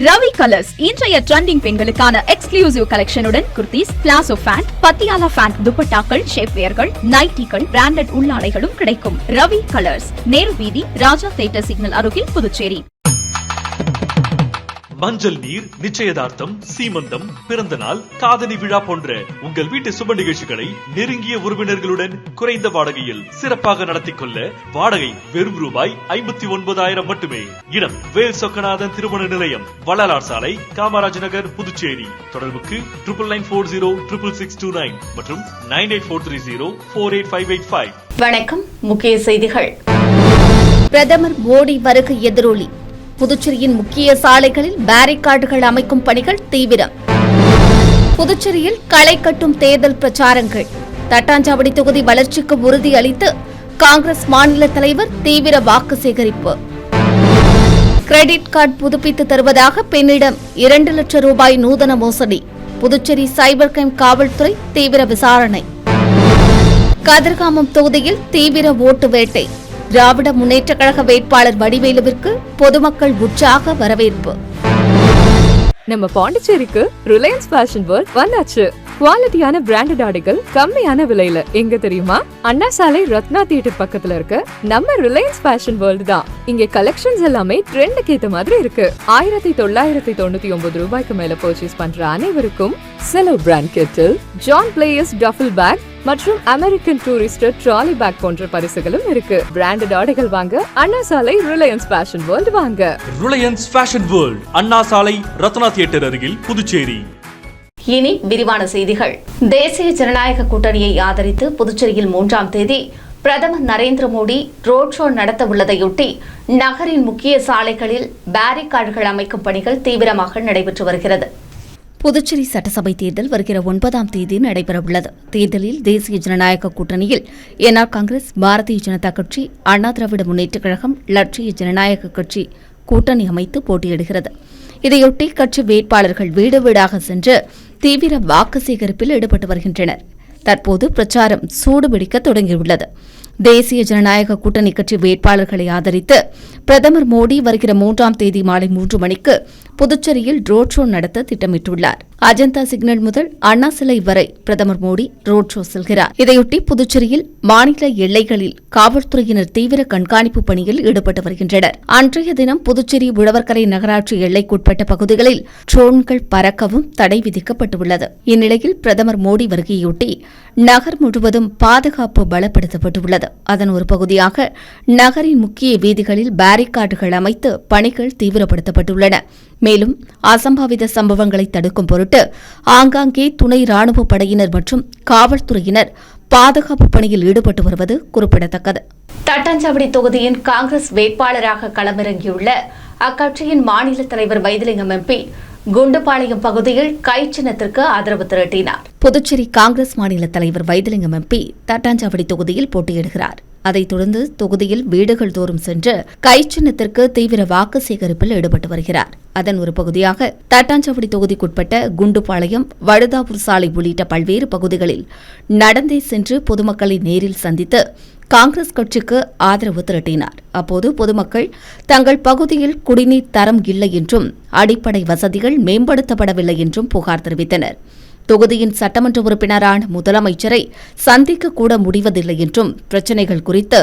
Ravi colours இன்றைய trending பெண்களுக்கான exclusive கலெக்ஷனுடன் kurtis, palazzo pant, Patiala pant, துப்பட்டாக்கள், ஷேப்வேர்கள், நைட்டிகள், பிராண்டட் உள்ளாடைகளும் கிடைக்கும். ரவி கலர்ஸ், நேரு வீதி, ராஜா தியேட்டர் சிக்னல் அருகில், புதுச்சேரி. மஞ்சள் நீர், நிச்சயதார்த்தம், சீமந்தம், பிறந்த நாள், காதணி விழா போன்ற உங்கள் வீட்டு சுப நிகழ்ச்சிகளை நெருங்கிய உறவினர்களுடன் குறைந்த வாடகையில் சிறப்பாக நடத்திக் கொள்ள வாடகை வெறும் ரூபாய் 59,000 மட்டுமே. இடம் வேல் சொக்கநாதன் திருமண நிலையம், வள்ளலார் சாலை, காமராஜ் நகர், புதுச்சேரி. தொடர்புக்கு 99406669 மற்றும் 9843048585. வணக்கம். முக்கிய செய்திகள். பிரதமர் மோடி வருகை எதிரொலி. புதுச்சேரியின் முக்கிய சாலைகளில் பேரிகார்டுகள் அமைக்கும் பணிகள் தீவிரம். புதுச்சேரியில் களை கட்டும் தேர்தல் பிரச்சாரங்கள். தட்டாஞ்சாவடி தொகுதி வளர்ச்சிக்கு உறுதி அளித்து காங்கிரஸ் மாநில தலைவர் தீவிர வாக்கு சேகரிப்பு. கிரெடிட் கார்டு புதுப்பித்து தருவதாக பெண்ணிடம் 2 லட்சம் ரூபாய் நூதன மோசடி. புதுச்சேரி சைபர் கிரைம் காவல்துறை தீவிர விசாரணை. கதிர்காமம் தொகுதியில் தீவிர ஓட்டு வேட்டை. திராவிட முன்னேற்ற கழக வேட்பாளர் வடிவேலுவிற்கு பொதுமக்கள் உற்சாக வரவேற்பு. நம்ம பாண்டிச்சேரிக்கு ரிலையன்ஸ் ஃபேஷன் வேர்ல்ட் வந்தாச்சு. குவாலிட்டியான பிராண்டட் ஆடைகள் கம்மியான விலையில. எங்க தெரியுமா? அண்ணா சாலை ரத்னா தியேட்டர் பக்கத்துல இருக்க நம்ம ரிலையன்ஸ் ஃபேஷன் வேர்ல்ட் தான். இங்க கலெக்ஷன்ஸ் எல்லாமே ட்ரெண்டுக்கு ஏத்த மாதிரி இருக்கு. 1999 ரூபாய்க்கு மேல பர்ச்சேஸ் பண்ற அனைவருக்கும் Cello brand kettle, John Players duffel bag மற்றும் அமெரிக்கன் டூரிஸ்டர் ட்ராலி பேக் போன்ற பரிசுகளும் இருக்கு. பிராண்டட் ஆடைகள் வாங்க Anna Salai Reliance fashion world வாங்க. Reliance fashion world, Anna Salai Ratna theatre அருகில், புதுச்சேரி. இனி விரிவான செய்திகள். தேசிய ஜனநாயக கூட்டணியை ஆதரித்து புதுச்சேரியில் 3ஆம் தேதி பிரதமர் நரேந்திர மோடி ரோட் ஷோ நடத்த உள்ளதையொட்டி நகரின் முக்கிய சாலைகளில் பேரிகார்டுகள் அமைக்கும் பணிகள் தீவிரமாக நடைபெற்று வருகிறது. புதுச்சேரி சட்டசபை தேர்தல் வருகிற 9ஆம் தேதி நடைபெறவுள்ளது. தேர்தலில் தேசிய ஜனநாயக கூட்டணியில் என்ஆர் காங்கிரஸ், பாரதிய ஜனதா கட்சி, அண்ணா திராவிட முன்னேற்றக் கழகம், லட்சிய ஜனநாயக கட்சி கூட்டணி அமைத்து போட்டியிடுகிறது. இதையொட்டி கட்சி வேட்பாளர்கள் வீடு வீடாக சென்று தீவிர வாக்கு சேகரிப்பில் ஈடுபட்டு வருகின்றனர். தற்போது பிரச்சாரம் சூடுபிடிக்க தொடங்கியுள்ளது. தேசிய ஜனநாயக கூட்டணி கட்சி வேட்பாளர்களை ஆதரித்து பிரதமர் மோடி வருகிற 3ஆம் தேதி மாலை 3 மணிக்கு புதுச்சேரியில் ரோட் ஷோ நடத்த திட்டமிட்டுள்ளார். அஜந்தா சிக்னல் முதல் அண்ணா சிலை வரை பிரதமர் மோடி ரோட் ஷோ செல்கிறார். இதையொட்டி புதுச்சேரியில் மாநில எல்லைகளில் காவல்துறையினர் தீவிர கண்காணிப்பு பணியில் ஈடுபட்டு வருகின்றனர். அன்றைய தினம் புதுச்சேரி உழவர்கரை நகராட்சி எல்லைக்குட்பட்ட பகுதிகளில் ட்ரோன்கள் பறக்கவும் தடை விதிக்கப்பட்டுள்ளது. இந்நிலையில் பிரதமர் மோடி வருகையொட்டி நகர் முழுவதும் பாதுகாப்பு பலப்படுத்தப்பட்டுள்ளது. அதன் ஒரு பகுதியாக நகரின் முக்கிய வீதிகளில் பேரிகார்டுகள் அமைத்து பணிகள் தீவிரப்படுத்தப்பட்டுள்ளன. மேலும் அசம்பாவித சம்பவங்களை தடுக்கும் பொருட்டு ஆங்காங்கே துணை ராணுவ படையினர் மற்றும் காவல்துறையினர் பாதுகாப்பு பணியில் ஈடுபட்டு வருவது குறிப்பிடத்தக்கது. தட்டாஞ்சாவடி தொகுதியின் காங்கிரஸ் வேட்பாளராக களமிறங்கியுள்ள அக்கட்சியின் மாநில தலைவர் வைத்திலிங்கம் எம்பி குண்டுபாளையம் பகுதியில் கை சின்னத்திற்கு ஆதரவு திரட்டினார். புதுச்சேரி காங்கிரஸ் மாநில தலைவர் வைத்திலிங்கம் எம்பி தட்டாஞ்சாவடி தொகுதியில் போட்டியிடுகிறார். அதைத் தொடர்ந்து தொகுதியில் வீடுகள் தோறும் சென்று கை சின்னத்திற்கு தீவிர வாக்கு சேகரிப்பில் ஈடுபட்டு வருகிறார். அதன் ஒரு பகுதியாக தட்டாஞ்சாவடி தொகுதிக்குட்பட்ட குண்டுபாளையம், வழுதாவூர் சாலை உள்ளிட்ட பல்வேறு பகுதிகளில் நடந்தே சென்று பொதுமக்களை நேரில் சந்தித்து காங்கிரஸ் கட்சிக்கு ஆதரவு திரட்டினார். அப்போது பொதுமக்கள் தங்கள் பகுதியில் குடிநீர் தரம் இல்லை என்றும் அடிப்படை வசதிகள் மேம்படுத்தப்படவில்லை என்றும் புகார் தெரிவித்தனர். தொகுதியின் சட்டமன்ற உறுப்பினரான முதலமைச்சரை சந்திக்க கூட முடிவதில்லை என்றும் பிரச்சினைகள் குறித்து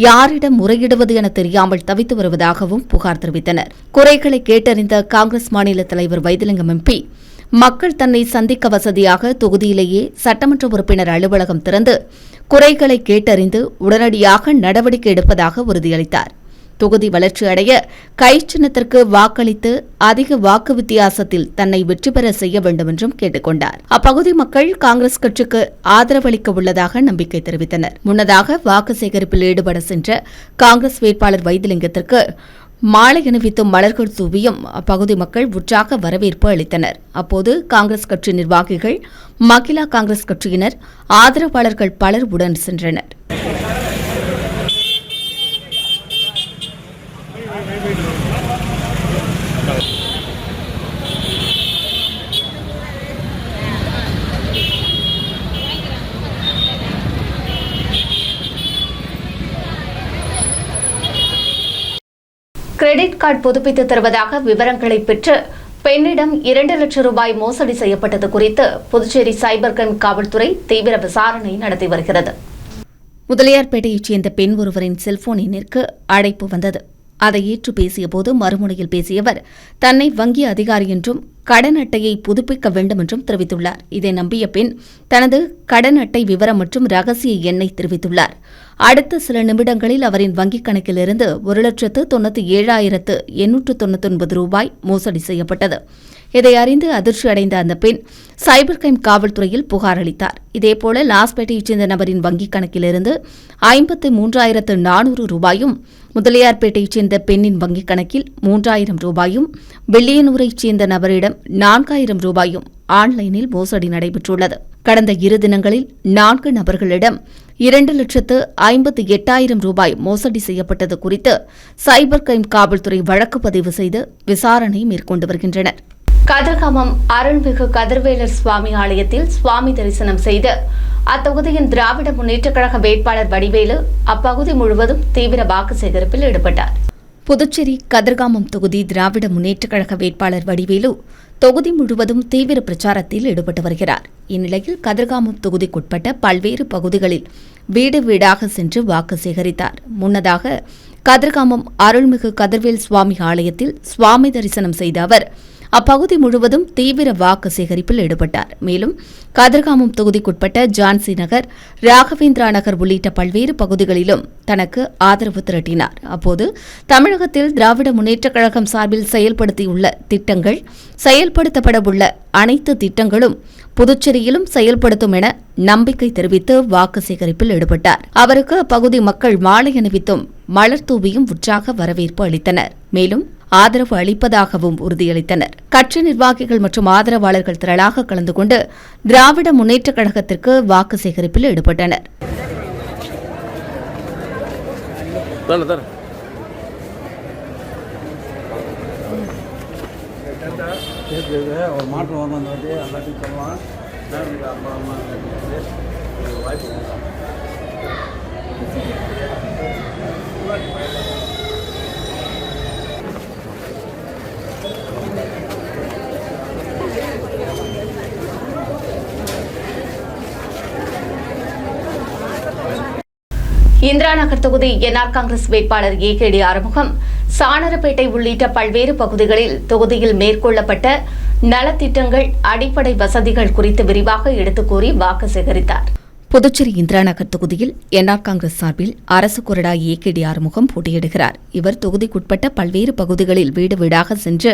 யாரிடம் முறையிடுவது என தெரியாமல் தவித்து வருவதாகவும் புகார் தெரிவித்தனர். குறைகளை கேட்டறிந்த காங்கிரஸ் மாநில தலைவர் வைத்திலிங்கம் எம்பி மக்கள் தன்னை சந்திக்க வசதியாக தொகுதியிலேயே சட்டமன்ற உறுப்பினர் அலுவலகம் திறந்து குறைகளை கேட்டறிந்து உடனடியாக நடவடிக்கை எடுப்பதாக உறுதியளித்தார். தொகுதி வளர்ச்சி அடைய கை சின்னத்திற்கு வாக்களித்து அதிக வாக்கு வித்தியாசத்தில் தன்னை வெற்றி பெற செய்ய வேண்டும் என்றும் கேட்டுக் கொண்டார். அப்பகுதி மக்கள் காங்கிரஸ் கட்சிக்கு ஆதரவளிக்க உள்ளதாக நம்பிக்கை தெரிவித்தனர். முன்னதாக வாக்கு சேகரிப்பில் ஈடுபட சென்ற காங்கிரஸ் வேட்பாளர் வைத்திலிங்கத்திற்கு மாலை அணிவித்தும் மலர்கள் தூவியும் அப்பகுதி மக்கள் உற்சாக வரவேற்பு அளித்தனர். அப்போது காங்கிரஸ் கட்சி நிர்வாகிகள், மகிழா காங்கிரஸ் கட்சியினர், ஆதரவாளர்கள் பலர் உடன் சென்றனர். கிரெடிட் கார்டு புதுப்பித்து தருவதாக விவரங்களை பெற்று பெண்ணிடம் 2 லட்சம் ரூபாய் மோசடி செய்யப்பட்டது குறித்து புதுச்சேரி சைபர் கிரைம் காவல்துறை தீவிர விசாரணை நடத்தி வருகிறது. முதலியார்பேட்டையைச் சேர்ந்த பெண் ஒருவரின் செல்போன் எண்ணிற்கு அழைப்பு வந்தது. அதை ஏற்று பேசியபோது மறுமுனையில் பேசியவர் தன்னை வங்கி அதிகாரி என்றும் கடன் அட்டையை புதுப்பிக்க வேண்டும் என்றும் தெரிவித்துள்ளார். இதை நம்பிய பெண் தனது கடன் அட்டை விவரம் மற்றும் ரகசிய எண்ணை தெரிவித்துள்ளார். அடுத்த சில நிமிடங்களில் அவரின் வங்கிக் கணக்கிலிருந்து 1,97,899 ரூபாய் மோசடி செய்யப்பட்டது. இதை அறிந்து அதிர்ச்சி அடைந்த அந்த பெண் சைபர் கிரைம் காவல்துறையில் புகார் அளித்தார். இதேபோல லாஸ்பேட்டையைச் சேர்ந்த நபரின் வங்கிக் கணக்கிலிருந்து 53,400 ரூபாயும், முதலியார்பேட்டையைச் சேர்ந்த பெண்ணின் வங்கிக் கணக்கில் 3,000 ரூபாயும், வெள்ளியனூரைச் சேர்ந்த நபரிடம் 4,000 ரூபாயும் ஆன்லைனில் மோசடி நடைபெற்றுள்ளது. கடந்த 2 தினங்களில் 4 நபர்களிடம் 2,58,000 ரூபாய் மோசடி செய்யப்பட்டது குறித்து சைபர் கிரைம் காவல்துறை வழக்கு பதிவு செய்து விசாரணை மேற்கொண்டு வருகின்றனர். கதிர்காமம் அருள்மிகு கதிர்வேலர் சுவாமி ஆலயத்தில் சுவாமி தரிசனம் செய்து அத்தொகுதியின் திராவிட முன்னேற்றக் கழக வேட்பாளர் வடிவேலு அப்பகுதி முழுவதும் தீவிர வாக்கு சேகரிப்பில் ஈடுபட்டார். புதுச்சேரி கதிர்காமம் தொகுதி திராவிட முன்னேற்றக் கழக வேட்பாளர் வடிவேலு தொகுதி முழுவதும் தீவிர பிரச்சாரத்தில் ஈடுபட்டு வருகிறார். இந்நிலையில் கதிர்காமம் தொகுதிக்குட்பட்ட பல்வேறு பகுதிகளில் வீடு வீடாக சென்று வாக்கு சேகரித்தார். முன்னதாக கதிர்காமம் அருள்மிகு கதிர்வேல் சுவாமி ஆலயத்தில் சுவாமி தரிசனம் செய்த அவர் அப்பகுதி முழுவதும் தீவிர வாக்கு சேகரிப்பில் ஈடுபட்டார். மேலும் கதிர்காமம் தொகுதிக்குட்பட்ட ஜான்சி நகர், ராகவேந்திரா நகர் உள்ளிட்ட பல்வேறு பகுதிகளிலும் தனக்கு ஆதரவு திரட்டினார். அப்போது தமிழகத்தில் திராவிட முன்னேற்றக் கழகம் சார்பில் செயல்படுத்தியுள்ள திட்டங்கள், செயல்படுத்தப்படவுள்ள அனைத்து திட்டங்களும் புதுச்சேரியிலும் செயல்படுத்தும் என நம்பிக்கை தெரிவித்து வாக்கு சேகரிப்பில் ஈடுபட்டார். அவருக்கு அப்பகுதி மக்கள் மாலை அணிவித்தும் மலர் தூவியும் உற்சாக வரவேற்பு அளித்தனர். மேலும் ஆதரவு அளிப்பதாகவும் உறுதியளித்தனர். கட்சி நிர்வாகிகள் மற்றும் ஆதரவாளர்கள் திரளாக கலந்து கொண்டு திராவிட முன்னேற்றக் கழகத்திற்கு வாக்கு சேகரிப்பில் ஈடுபட்டனர். இந்திரா நகர் தொகுதி என்ஆர் காங்கிரஸ் வேட்பாளர் ஏகேடி ஆறுமுகம் சாணரப்பேட்டை உள்ளிட்ட பல்வேறு பகுதிகளில் தொகுதியில் மேற்கொள்ளப்பட்ட நலத்திட்டங்கள், அடிப்படை வசதிகள் குறித்து விரிவாக எடுத்துக் கூறி வாக்கு சேகரித்தார். புதுச்சேரி இந்திரா நகர் தொகுதியில் என்ஆர் காங்கிரஸ் சார்பில் அரசு கொறடா ஏகேடி ஆறுமுகம் போட்டியிடுகிறார். இவர் தொகுதிக்குட்பட்ட பல்வேறு பகுதிகளில் வீடு வீடாக சென்று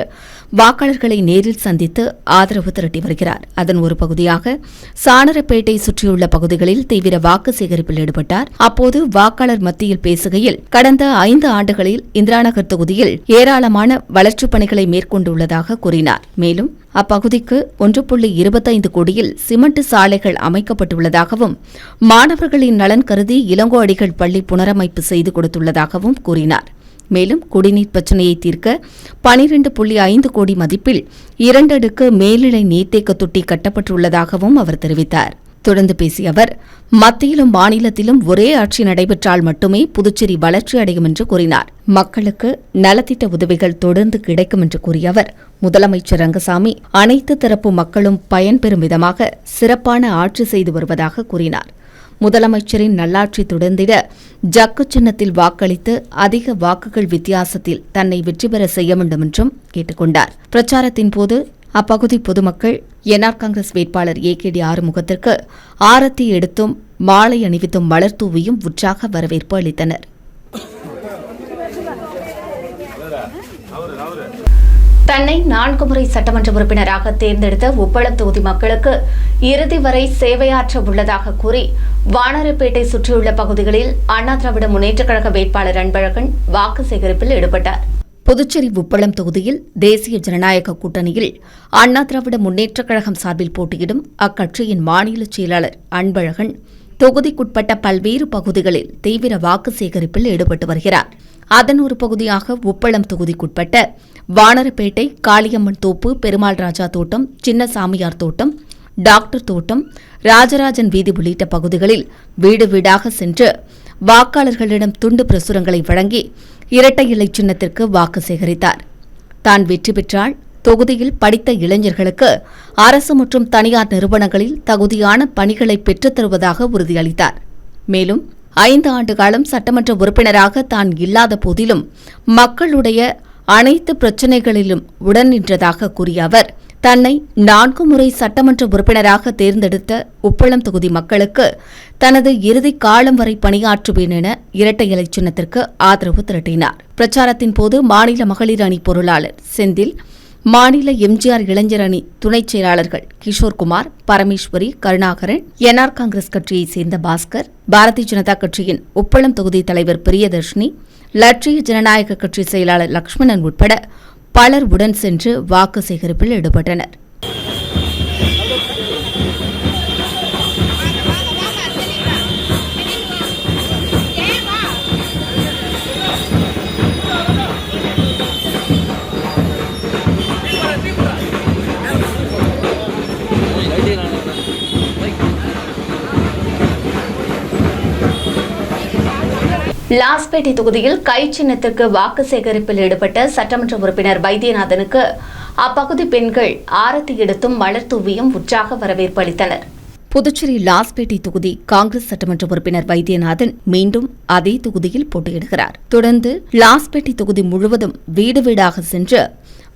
வாக்காளர்களை நேரில் சந்தித்து ஆதரவு திரட்டி வருகிறார். அதன் ஒரு பகுதியாக சாணரப்பேட்டை சுற்றியுள்ள பகுதிகளில் தீவிர வாக்கு சேகரிப்பில் ஈடுபட்டார். அப்போது வாக்காளர் மத்தியில் பேசுகையில், கடந்த 5 ஆண்டுகளில் இந்திரா நகர் தொகுதியில் ஏராளமான வளர்ச்சிப் பணிகளை மேற்கொண்டுள்ளதாக கூறினார். மேலும் அப்பகுதிக்கு 1.25 கோடியில் சிமெண்ட் சாலைகள் அமைக்கப்பட்டுள்ளதாகவும், மாணவர்களின் நலன் கருதி இளங்கோ அடிகள் பள்ளி புனரமைப்பு செய்து கொடுத்துள்ளதாகவும் கூறினார். மேலும் குடிநீர் பிரச்சினையை தீர்க்க 12.5 கோடி மதிப்பில் 2 அடுக்கு மேல்நிலை நீர்த்தேக்க தொட்டி கட்டப்பட்டுள்ளதாகவும் அவர் தெரிவித்தார். தொடர்ந்து பேசிய அவர், மத்தியிலும் மாநிலத்திலும் ஒரே ஆட்சி நடைபெற்றால் மட்டுமே புதுச்சேரி வளர்ச்சி அடையும் என்று கூறினார். மக்களுக்கு நலத்திட்ட உதவிகள் தொடர்ந்து கிடைக்கும் என்று கூறிய அவர், முதலமைச்சர் ரங்கசாமி அனைத்து தரப்பு மக்களும் பயன்பெறும் விதமாக சிறப்பான ஆட்சி செய்து வருவதாக கூறினார். முதலமைச்சரின் நல்லாட்சி தொடர்ந்திட ஜக்கு சின்னத்தில் வாக்களித்து அதிக வாக்குகள் வித்தியாசத்தில் தன்னை வெற்றி பெற செய்ய வேண்டும் என்றும் கேட்டுக் கொண்டார். பிரச்சாரத்தின் போது அப்பகுதி பொதுமக்கள் என்ஆர் காங்கிரஸ் வேட்பாளர் ஏகேடி ஆறுமுகத்திற்கு ஆரத்தி எடுத்தும் மாலை அணிவித்தும் மலர் தூவியும் உற்சாக வரவேற்பு அளித்தனர். தன்னை 4 முறை சட்டமன்ற உறுப்பினராக தேர்ந்தெடுத்த உப்பளம் தொகுதி மக்களுக்கு இறுதி வரை சேவையாற்ற உள்ளதாக கூறி வானரப்பேட்டை சுற்றியுள்ள பகுதிகளில் அண்ணா திராவிட முன்னேற்றக் கழக வேட்பாளர் அன்பழகன் வாக்கு சேகரிப்பில் ஈடுபட்டார். புதுச்சேரி உப்பளம் தொகுதியில் தேசிய ஜனநாயக கூட்டணியில் அண்ணா திராவிட முன்னேற்றக் கழகம் சார்பில் போட்டியிடும் அக்கட்சியின் மாநில செயலாளர் அன்பழகன் தொகுதிக்குட்பட்ட பல்வேறு பகுதிகளில் தீவிர வாக்கு சேகரிப்பில் ஈடுபட்டு வருகிறார். அதன் ஒரு பகுதியாக உப்பளம் தொகுதிக்குட்பட்ட வானரப்பேட்டை, காளியம்மன் தோப்பு, பெருமாள் ராஜா தோட்டம், சின்னசாமியார் தோட்டம், டாக்டர் தோட்டம், ராஜராஜன் வீதி உள்ளிட்ட பகுதிகளில் வீடு வீடாக சென்று வாக்காளர்களிடம் துண்டு பிரசுரங்களை வழங்கி இரட்டை இலை சின்னத்திற்கு வாக்கு சேகரித்தார். தான் வெற்றி பெற்றால் தொகுதியில் படித்த இளைஞர்களுக்கு அரசு மற்றும் தனியார் நிறுவனங்களில் தகுதியான பணிகளை பெற்றுத் தருவதாக உறுதியளித்தார். மேலும் 5 ஆண்டு காலம் சட்டமன்ற உறுப்பினராக தான் இல்லாத போதிலும் மக்களுடைய அனைத்து பிரச்சினைகளிலும் உடன் நின்றதாக கூறிய அவர், தன்னை 4 முறை சட்டமன்ற உறுப்பினராக தேர்ந்தெடுத்த உப்பளம் தொகுதி மக்களுக்கு தனது இறுதி காலம் வரை பணியாற்றுவேன் என இரட்டை இலை சின்னத்திற்கு ஆதரவு திரட்டினார். பிரச்சாரத்தின் போது மாநில மகளிர் அணி பொருளாளர் செந்தில், மாநில எம்ஜிஆர் இளைஞர் அணி துணைச் செயலாளர்கள் கிஷோர்குமார், பரமேஸ்வரி, கருணாகரன், என்ஆர் காங்கிரஸ் கட்சியைச் சேர்ந்த பாஸ்கர், பாரதிய ஜனதா கட்சியின் உப்பளம் தொகுதி தலைவர் பிரியதர்ஷினி, லட்சிய ஜனநாயக கட்சி செயலாளர் லட்சுமணன் உட்பட பலர் உடன் சென்று வாக்கு சேகரிப்பில் ஈடுபட்டனர். லாஸ்பேட்டை தொகுதியில் கை சின்னத்திற்கு வாக்கு சேகரிப்பில் ஈடுபட்ட சட்டமன்ற உறுப்பினர் வைத்தியநாதனுக்கு அப்பகுதி பெண்கள் ஆரத்தி எடுத்தும் மலர் தூவியும் உற்சாக வரவேற்பு அளித்தனர். புதுச்சேரி லாஸ்பேட்டை தொகுதி காங்கிரஸ் சட்டமன்ற உறுப்பினர் வைத்தியநாதன் மீண்டும் அதே தொகுதியில் போட்டியிடுகிறார். தொடர்ந்து லாஸ்பேட்டை தொகுதி முழுவதும் வீடு வீடாக சென்று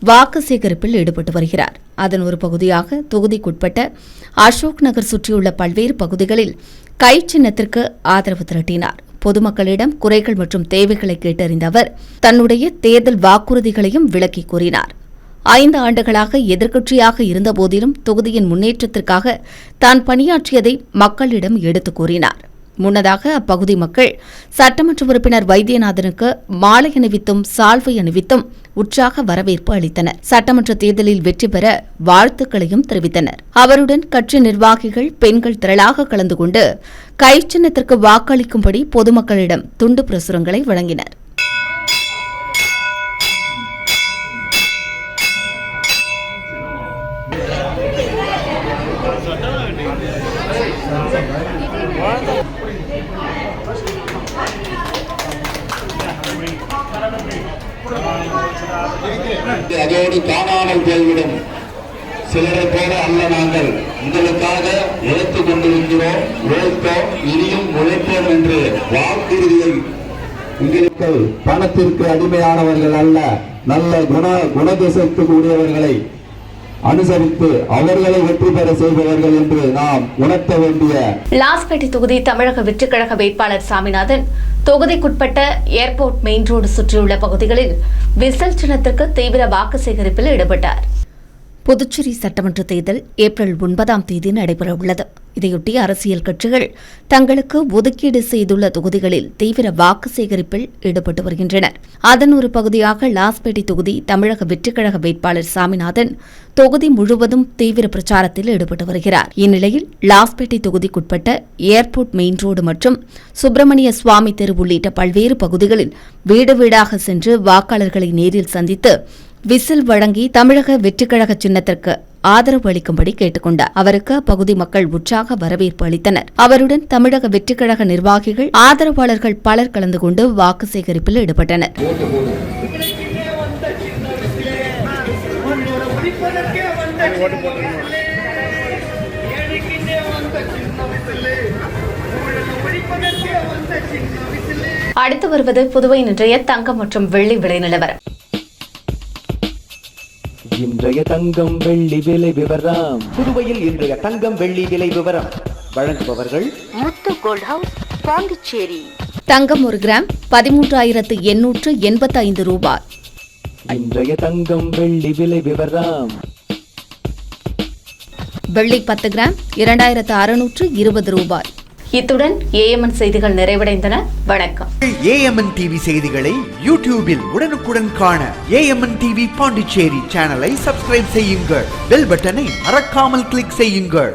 வாக்கு சேகரிப்பில் ஈடுபட்டு வருகிறார். அதன் ஒரு பகுதியாக தொகுதிக்குட்பட்ட அசோக் நகர் சுற்றியுள்ள பல்வேறு பகுதிகளில் கை சின்னத்திற்கு ஆதரவு திரட்டினார். பொதுமக்களிடம் குறைகள் மற்றும் தேவைகளை கேட்டறிந்த அவர் தன்னுடைய தேர்தல் வாக்குறுதிகளையும் விளக்கி கூறினார். 5 ஆண்டுகளாக எதிர்க்கட்சியாக இருந்தபோதிலும் தொகுதியின் முன்னேற்றத்திற்காக தான் பணியாற்றியதை மக்களிடம் எடுத்துக் கூறினார். முன்னதாக அப்பகுதி மக்கள் சட்டமன்ற உறுப்பினர் வைத்தியநாதனுக்கு மாலை அணிவித்தும் சால்வை அணிவித்தும் உற்சாக வரவேற்பு அளித்தனர். சட்டமன்ற தேர்தலில் வெற்றி பெற வாழ்த்துக்களையும் தெரிவித்தனர். அவருடன் கட்சி நிர்வாகிகள், பெண்கள் திரளாக கலந்து கொண்டு கை சின்னத்திற்கு வாக்களிக்கும்படி பொதுமக்களிடம் துண்டு பிரசுரங்களை வழங்கினர். அதோடு காணாமல் போய்விடும் சிலரை போல அல்ல, நாங்கள் உங்களுக்காக உழைத்துக் கொண்டிருக்கிறோம், உழைத்தோம், இனியும் உழைப்போம் என்று வாக்குறுதியை உங்களுக்கு பணத்திற்கு அடிமையானவர்கள் அல்ல, நல்ல குணதேசத்துக்குரியவர்களை அனுசரித்து அவர்களை வெற்றி பெற செய்பவர்கள் என்று நாம் உணர்த்த வேண்டிய. லாஸ்பேட்டை தொகுதி தமிழக வெற்றிக் கழக வேட்பாளர் சாமிநாதன் தொகுதிக்குட்பட்ட ஏர்போர்ட் மெயின் ரோடு சுற்றியுள்ள பகுதிகளில் விசில் சின்னத்திற்கு தீவிர வாக்கு சேகரிப்பில் ஈடுபட்டார். புதுச்சேரி சட்டமன்ற தேர்தல் ஏப்ரல் 9ஆம் தேதி நடைபெறவுள்ளது. இதையொட்டி அரசியல் கட்சிகள் தங்களுக்கு ஒதுக்கீடு செய்துள்ள தொகுதிகளில் தீவிர வாக்கு சேகரிப்பில் ஈடுபட்டு வருகின்றனர். அதன் ஒரு பகுதியாக லாஸ்பேட்டை தொகுதி தமிழக வெற்றிக் கழக வேட்பாளர் சாமிநாதன் தொகுதி முழுவதும் தீவிர பிரச்சாரத்தில் ஈடுபட்டு வருகிறார். இந்நிலையில் லாஸ்பேட்டை தொகுதிக்குட்பட்ட ஏர்போர்ட் மெயின் ரோடு மற்றும் சுப்பிரமணிய சுவாமி தெரு உள்ளிட்ட பல்வேறு பகுதிகளில் வீடு வீடாக சென்று வாக்காளர்களை நேரில் சந்தித்து விசில் வழங்கி தமிழக வெற்றிக் கழக சின்னத்திற்கு ஆதரவு அளிக்கும்படி கேட்டுக் கொண்டார். அவருக்கு அப்பகுதி மக்கள் உற்சாக வரவேற்பு அளித்தனர். அவருடன் தமிழக வெற்றிக் கழக நிர்வாகிகள், ஆதரவாளர்கள் பலர் கலந்து கொண்டு வாக்கு சேகரிப்பில் ஈடுபட்டனர். அடுத்து வருவது புதுவை இன்றைய தங்கம் மற்றும் வெள்ளி விலை நிலவரம். இன்றைய தங்கம் வெள்ளி விலை விவரம். புதுவையில் இன்றைய தங்கம் வெள்ளி விலை விவரம் வழங்குபவர்கள் முத்து கோல்ட் ஹவுஸ், பாண்டிச்சேரி. தங்கம் 1 கிராம் 13,885 ரூபாய். இன்றைய தங்கம் வெள்ளி விலை விவரம். வெள்ளி 10 கிராம் 2,620 ரூபாய். இத்துடன் ஏஎம்என் செய்திகள் நிறைவடைந்தன. வணக்கம். ஏஎம்என் டிவி செய்திகளை யூடியூபில் உடனுக்குடன் காண ஏஎம்என் டிவி பாண்டிச்சேரி சேனலை சப்ஸ்கிரைப் செய்யுங்கள். பெல் பட்டனை மறக்காமல் கிளிக் செய்யுங்கள்.